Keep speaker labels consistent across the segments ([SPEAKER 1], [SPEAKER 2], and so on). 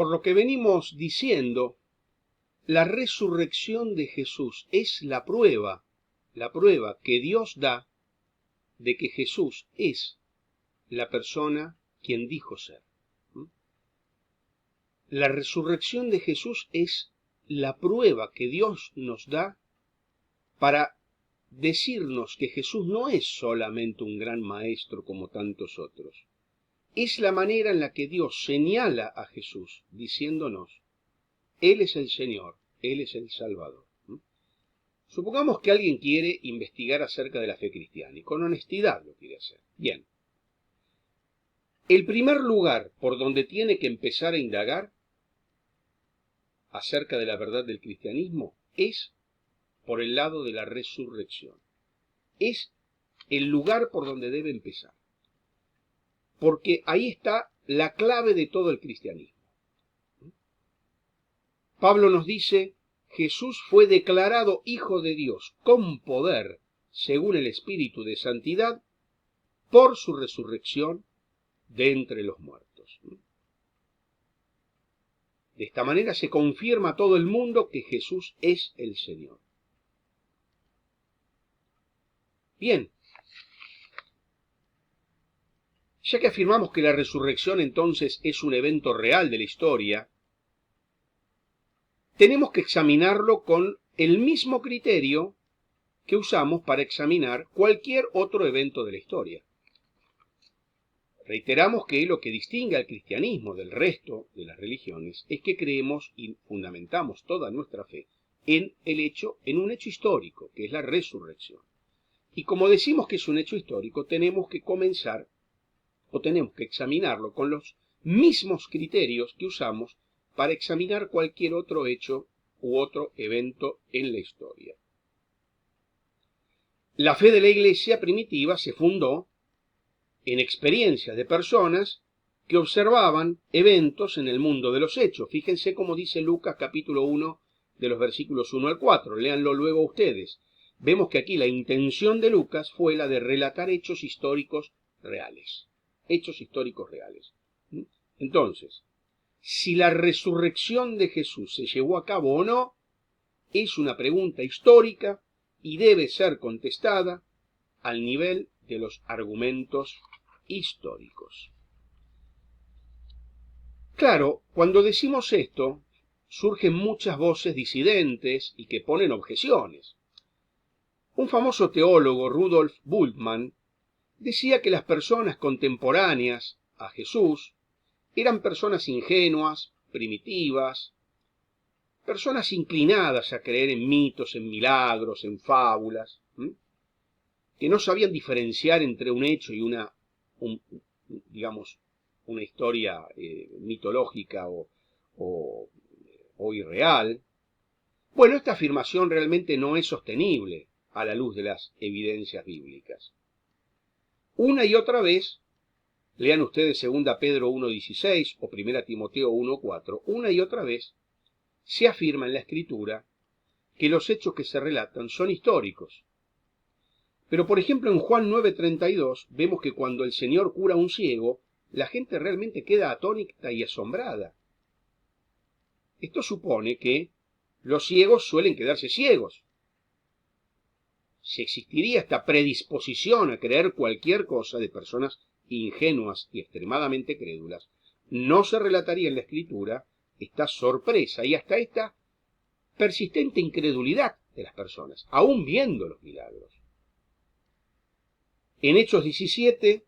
[SPEAKER 1] Por lo que venimos diciendo, la resurrección de Jesús es la prueba que Dios da de que Jesús es la persona quien dijo ser. La resurrección de Jesús es la prueba que Dios nos da para decirnos que Jesús no es solamente un gran maestro como tantos otros. Es la manera en la que Dios señala a Jesús, diciéndonos, Él es el Señor, Él es el Salvador. Supongamos que alguien quiere investigar acerca de la fe cristiana y con honestidad lo quiere hacer. Bien. El primer lugar por donde tiene que empezar a indagar acerca de la verdad del cristianismo es por el lado de la resurrección. Es el lugar por donde debe empezar. Porque ahí está la clave de todo el cristianismo. Pablo nos dice, Jesús fue declarado Hijo de Dios con poder, según el Espíritu de Santidad, por su resurrección de entre los muertos. De esta manera se confirma a todo el mundo que Jesús es el Señor. Bien, ya que afirmamos que la resurrección entonces es un evento real de la historia, tenemos que examinarlo con el mismo criterio que usamos para examinar cualquier otro evento de la historia. Reiteramos que lo que distingue al cristianismo del resto de las religiones es que creemos y fundamentamos toda nuestra fe en un hecho histórico, que es la resurrección. Y como decimos que es un hecho histórico, tenemos que examinarlo con los mismos criterios que usamos para examinar cualquier otro hecho u otro evento en la historia. La fe de la iglesia primitiva se fundó en experiencias de personas que observaban eventos en el mundo de los hechos. Fíjense cómo dice Lucas capítulo 1 de los versículos 1 al 4. Léanlo luego ustedes. Vemos que aquí la intención de Lucas fue la de relatar hechos históricos reales. Hechos históricos reales. Entonces, si la resurrección de Jesús se llevó a cabo o no, es una pregunta histórica y debe ser contestada al nivel de los argumentos históricos. Claro, cuando decimos esto, surgen muchas voces disidentes y que ponen objeciones. Un famoso teólogo, Rudolf Bultmann, decía que las personas contemporáneas a Jesús eran personas ingenuas, primitivas, personas inclinadas a creer en mitos, en milagros, en fábulas, que no sabían diferenciar entre un hecho y una historia mitológica o irreal. Bueno, esta afirmación realmente no es sostenible a la luz de las evidencias bíblicas. Una y otra vez, lean ustedes 2 Pedro 1:16 o 1 Timoteo 1:4, una y otra vez se afirma en la Escritura que los hechos que se relatan son históricos. Pero, por ejemplo, en Juan 9:32 vemos que cuando el Señor cura a un ciego, la gente realmente queda atónita y asombrada. Esto supone que los ciegos suelen quedarse ciegos. Si existiría esta predisposición a creer cualquier cosa de personas ingenuas y extremadamente crédulas, no se relataría en la Escritura esta sorpresa y hasta esta persistente incredulidad de las personas, aún viendo los milagros. En Hechos 17,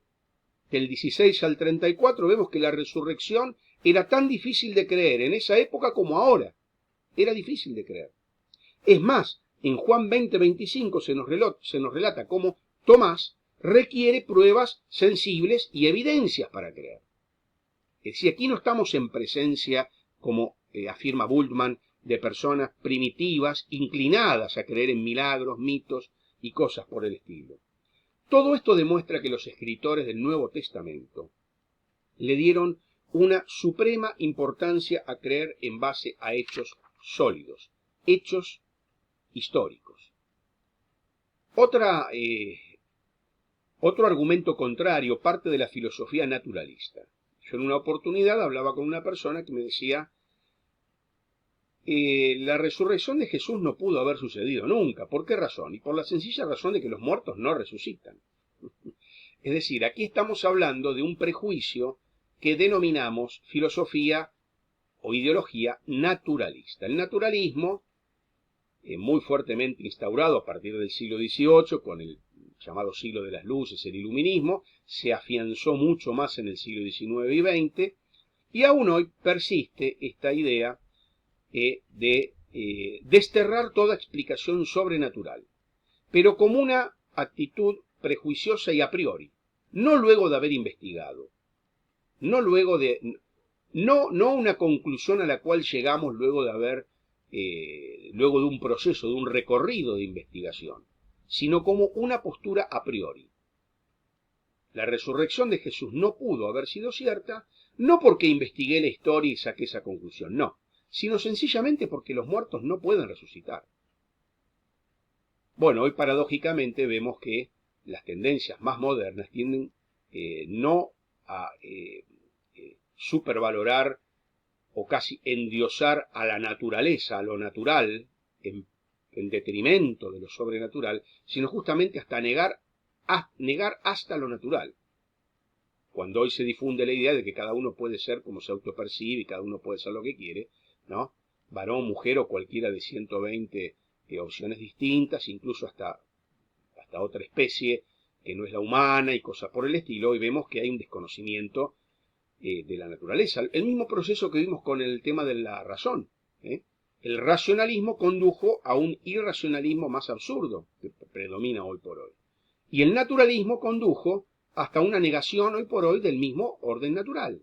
[SPEAKER 1] del 16 al 34, vemos que la resurrección era tan difícil de creer en esa época como ahora. Era difícil de creer. Es más, en Juan 20:25 se nos relata cómo Tomás requiere pruebas sensibles y evidencias para creer. Es decir, aquí no estamos en presencia, como afirma Bultmann, de personas primitivas, inclinadas a creer en milagros, mitos y cosas por el estilo. Todo esto demuestra que los escritores del Nuevo Testamento le dieron una suprema importancia a creer en base a hechos sólidos, hechos históricos. Otro argumento contrario parte de la filosofía naturalista. Yo en una oportunidad hablaba con una persona que me decía, la resurrección de Jesús no pudo haber sucedido nunca. ¿Por qué razón? Y por la sencilla razón de que los muertos no resucitan. Es decir, aquí estamos hablando de un prejuicio que denominamos filosofía o ideología naturalista. El naturalismo, muy fuertemente instaurado a partir del siglo XVIII, con el llamado siglo de las luces, el iluminismo, se afianzó mucho más en el siglo XIX y XX, y aún hoy persiste esta idea de desterrar toda explicación sobrenatural, pero como una actitud prejuiciosa y a priori, no luego de haber investigado, no una conclusión a la cual llegamos luego luego de un proceso, de un recorrido de investigación, sino como una postura a priori. La resurrección de Jesús no pudo haber sido cierta, no porque investigué la historia y saqué esa conclusión, no, sino sencillamente porque los muertos no pueden resucitar. Bueno, hoy paradójicamente vemos que las tendencias más modernas tienden no a supervalorar o casi endiosar a la naturaleza, a lo natural, en detrimento de lo sobrenatural, sino justamente hasta negar hasta lo natural. Cuando hoy se difunde la idea de que cada uno puede ser como se autopercibe y cada uno puede ser lo que quiere, ¿no? Varón, mujer o cualquiera de 120 opciones distintas, incluso hasta otra especie que no es la humana y cosas por el estilo, y vemos que hay un desconocimiento de la naturaleza. El mismo proceso que vimos con el tema de la razón. El racionalismo condujo a un irracionalismo más absurdo que predomina hoy por hoy. Y el naturalismo condujo hasta una negación hoy por hoy del mismo orden natural.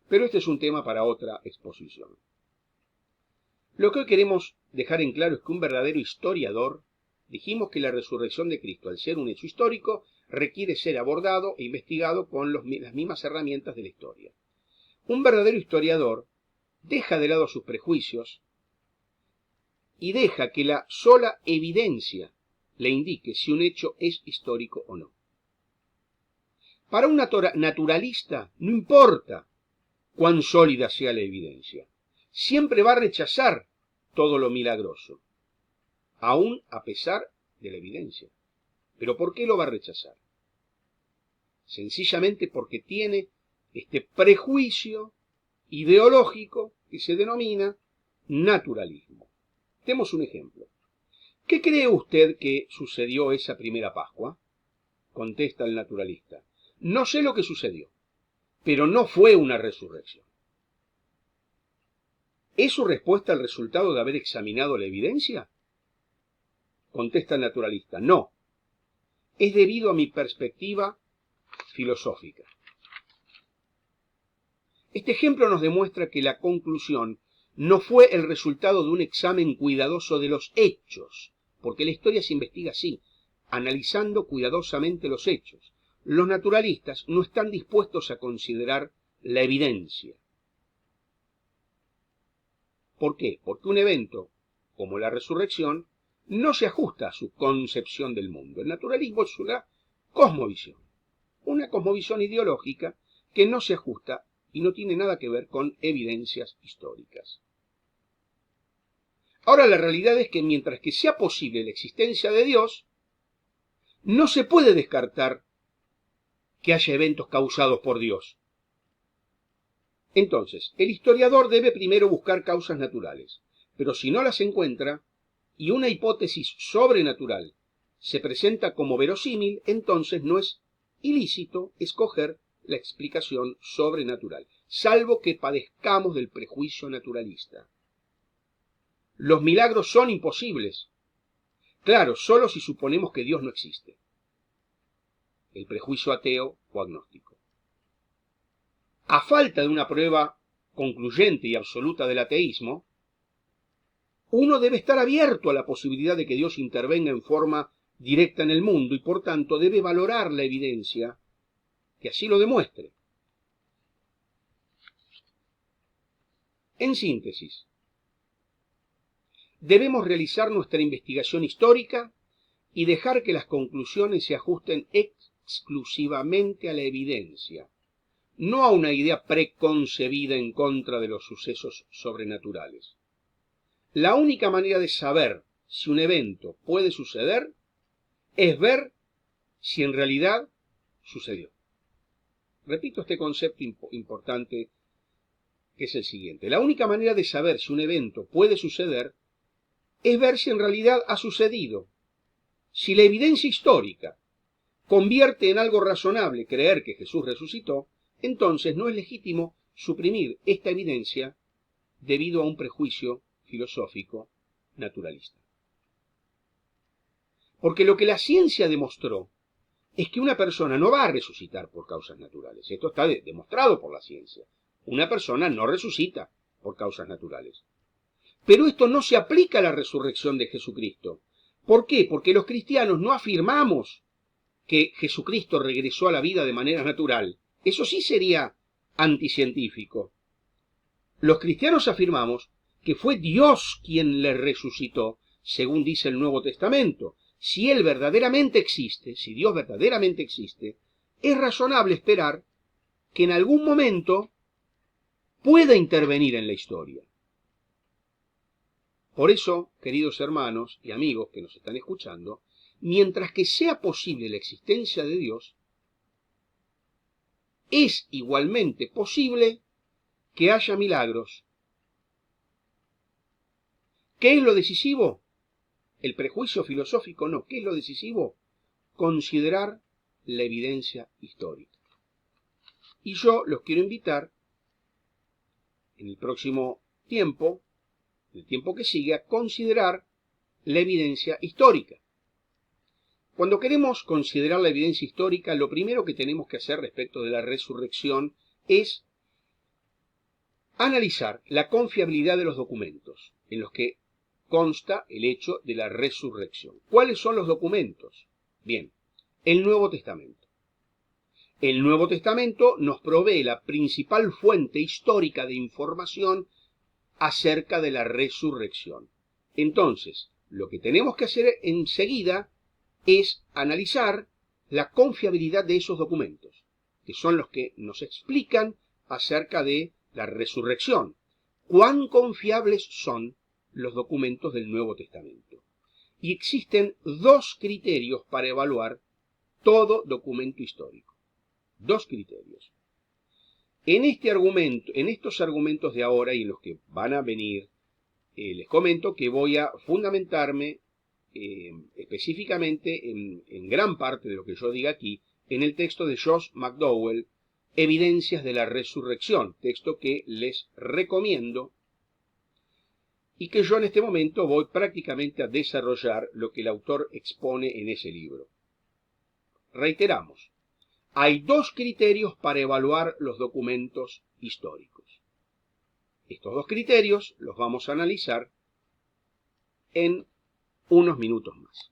[SPEAKER 1] Pero este es un tema para otra exposición. Lo que hoy queremos dejar en claro es que un verdadero historiador, dijimos que la resurrección de Cristo, al ser un hecho histórico, requiere ser abordado e investigado con las mismas herramientas de la historia. Un verdadero historiador deja de lado sus prejuicios y deja que la sola evidencia le indique si un hecho es histórico o no. Para un naturalista no importa cuán sólida sea la evidencia, siempre va a rechazar todo lo milagroso, aún a pesar de la evidencia. ¿Pero por qué lo va a rechazar? Sencillamente porque tiene este prejuicio ideológico que se denomina naturalismo. Demos un ejemplo. ¿Qué cree usted que sucedió esa primera Pascua? Contesta el naturalista. No sé lo que sucedió, pero no fue una resurrección. ¿Es su respuesta el resultado de haber examinado la evidencia? Contesta el naturalista. No. Es debido a mi perspectiva filosófica. Este ejemplo nos demuestra que la conclusión no fue el resultado de un examen cuidadoso de los hechos, porque la historia se investiga así, analizando cuidadosamente los hechos. Los naturalistas no están dispuestos a considerar la evidencia. ¿Por qué? Porque un evento como la resurrección no se ajusta a su concepción del mundo. El naturalismo es una cosmovisión ideológica que no se ajusta y no tiene nada que ver con evidencias históricas. Ahora, la realidad es que mientras que sea posible la existencia de Dios, no se puede descartar que haya eventos causados por Dios. Entonces, el historiador debe primero buscar causas naturales, pero si no las encuentra y una hipótesis sobrenatural se presenta como verosímil, entonces no es ilícito escoger la explicación sobrenatural, salvo que padezcamos del prejuicio naturalista. Los milagros son imposibles. Claro, solo si suponemos que Dios no existe. El prejuicio ateo o agnóstico. A falta de una prueba concluyente y absoluta del ateísmo, uno debe estar abierto a la posibilidad de que Dios intervenga en forma directa en el mundo y por tanto debe valorar la evidencia que así lo demuestre. En síntesis, debemos realizar nuestra investigación histórica y dejar que las conclusiones se ajusten exclusivamente a la evidencia, no a una idea preconcebida en contra de los sucesos sobrenaturales. La única manera de saber si un evento puede suceder es ver si en realidad sucedió. Repito este concepto importante, que es el siguiente. La única manera de saber si un evento puede suceder es ver si en realidad ha sucedido. Si la evidencia histórica convierte en algo razonable creer que Jesús resucitó, entonces no es legítimo suprimir esta evidencia debido a un prejuicio filosófico naturalista. Porque lo que la ciencia demostró es que una persona no va a resucitar por causas naturales. Esto está demostrado por la ciencia. Una persona no resucita por causas naturales. Pero esto no se aplica a la resurrección de Jesucristo. ¿Por qué? Porque los cristianos no afirmamos que Jesucristo regresó a la vida de manera natural. Eso sí sería anticientífico. Los cristianos afirmamos que fue Dios quien le resucitó, según dice el Nuevo Testamento. Si Él verdaderamente existe, si Dios verdaderamente existe, es razonable esperar que en algún momento pueda intervenir en la historia. Por eso, queridos hermanos y amigos que nos están escuchando, mientras que sea posible la existencia de Dios, es igualmente posible que haya milagros. ¿Qué es lo decisivo? El prejuicio filosófico no. ¿Qué es lo decisivo? Considerar la evidencia histórica. Y yo los quiero invitar en el próximo tiempo, el tiempo que sigue, a considerar la evidencia histórica. Cuando queremos considerar la evidencia histórica, lo primero que tenemos que hacer respecto de la resurrección es analizar la confiabilidad de los documentos en los que consta el hecho de la resurrección. ¿Cuáles son los documentos? Bien, el Nuevo Testamento. El Nuevo Testamento nos provee la principal fuente histórica de información acerca de la resurrección. Entonces, lo que tenemos que hacer enseguida es analizar la confiabilidad de esos documentos, que son los que nos explican acerca de la resurrección. ¿Cuán confiables son los documentos del Nuevo Testamento? Y existen dos criterios para evaluar todo documento histórico. Dos criterios. En estos argumentos de ahora y en los que van a venir, les comento que voy a fundamentarme específicamente en gran parte de lo que yo diga aquí, en el texto de Josh McDowell, Evidencias de la Resurrección, texto que les recomiendo y que yo en este momento voy prácticamente a desarrollar lo que el autor expone en ese libro. Reiteramos, hay dos criterios para evaluar los documentos históricos. Estos dos criterios los vamos a analizar en unos minutos más.